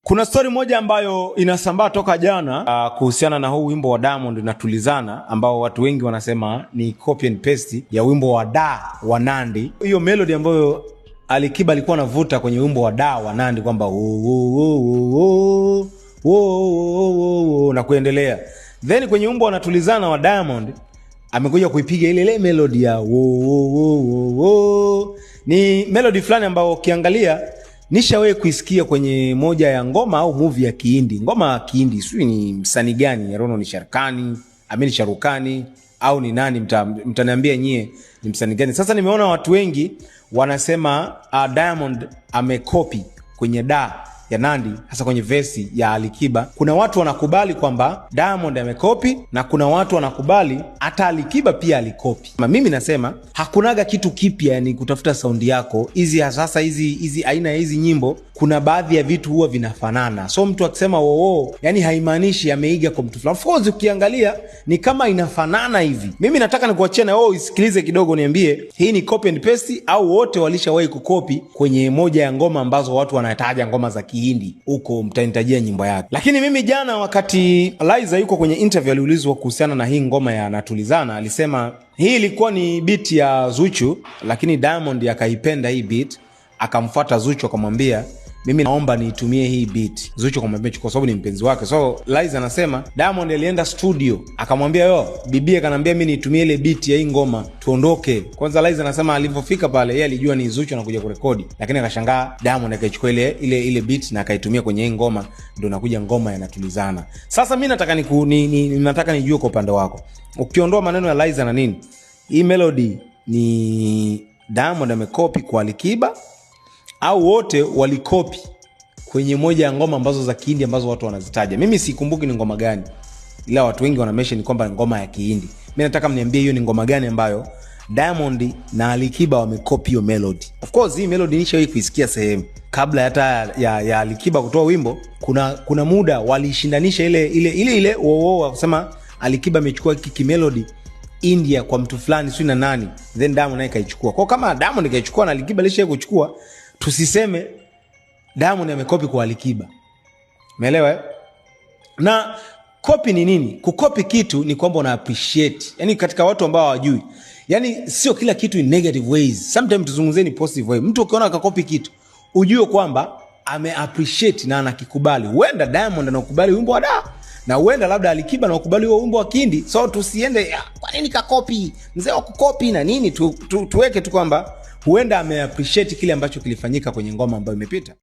Kuna story moja ambayo inasambaa toka jana kuhusiana na huu wimbo wa Diamond na Tulizana, ambao watu wengi wanasema ni copy and paste ya wimbo wa Da wa Nandy. Hiyo melody ambayo Alikiba alikuwa anavuta kwenye wimbo wa Da wa Nandy kwamba na kuendelea. Then kwenye wimbo wa Tulizana wa Diamond amekuja kuipiga ile melody ya ni melody fulani ambayo ukiangalia nishawahi kuisikia kwenye moja ya ngoma au movie ya Kihindi. Ngoma ya Kihindi, sio ni msanii gani? Ya Rono ni Sharkani, Amini Sharukani au ni nani? Mtaniambia nyie ni msanii gani. Sasa nimeona watu wengi wanasema Diamond amekopi kwenye Da ya Nandy, hasa kwenye verse ya Alikiba. Kuna watu wanakubali kwamba Diamond amekopi na kuna watu wanakubali hata Alikiba pia alikopi. Mimi nasema hakunaga kitu kipya, yani kutafuta saundi yako. Hizi sasa hizi aina ya hizi nyimbo kuna baadhi ya vitu huwa vinafanana. So mtu akisema yani haimaanishi ameiga kwa mtu fulani. Of course ukiangalia ni kama inafanana hivi. Mimi nataka nikuachie na wewe isikilize kidogo, niambie hii ni copy and paste au wote walishawahi kukopi kwenye moja ya ngoma ambazo watu wanataja ngoma za Kihindi huko, mtanitajia nyimbo yake. Lakini mimi jana wakati Liza yuko kwenye interview aliulizwa kuhusiana na hii ngoma ya Tulizana, alisema hii ilikuwa ni beat ya Zuchu, lakini Diamond akaipenda hii beat, akamfuata Zuchu akamwambia mimi naomba niitumie hii beat. Zuchu akamwambia kwa sababu ni mpenzi wake. So Liza anasema Diamond alienda studio akamwambia bibi akanambia mimi niitumie ile beat ya hii ngoma tuondoke. Kwanza Liza anasema alipofika pale yeye alijua ni Zuchu anakuja kurekodi, lakini akashangaa Diamond akaichukua ile beat na akaitumia kwenye hii ngoma, ndio nakuja ngoma ya Tulizana. Sasa mimi nataka nataka nijue kwa upande wako, ukiondoa maneno ya Liza na nini, hii melody ni Diamond amekopi kwa Alikiba au wote walikopi kwenye moja ya ngoma ambazo za Kihindi ambazo watu wanazitaja? Mimi sikumbuki ni ngoma gani, ila watu wengi wanamention kwamba ngoma ya Kihindi. Mimi nataka mniambie hiyo ni ngoma gani ambayo Diamond na Alikiba wamekopi hiyo melody. Of course hii melody nishawahi kuisikia sehemu kabla hata ya Alikiba kutoa wimbo. Kuna muda walishindanisha ile kusema Alikiba amechukua kiki melody India kwa mtu fulani sio na nani, then Diamond naye kaichukua. Kwa kama Diamond kaichukua na Alikiba lishaye kuchukua, tusiseme Diamond amekopi kwa Alikiba. Umeelewa? Na copy ni nini? Kukopi kitu ni kwamba una appreciate. Yaani katika watu ambao hawajui, yani sio kila kitu in negative ways. Sometimes tuzunguzeni positive way. Mtu ukiona akakopi kitu, ujue kwamba ame appreciate na anakikubali. Huenda Diamond anakubali wimbo wa Da, na huenda labda Alikiba anakubali huo wimbo wa Kihindi. So tusiende kwa nini kakopi? Mzee wa kukopi na nini? Tuweke tu kwamba huenda ame appreciate kile ambacho kilifanyika kwenye ngoma ambayo imepita.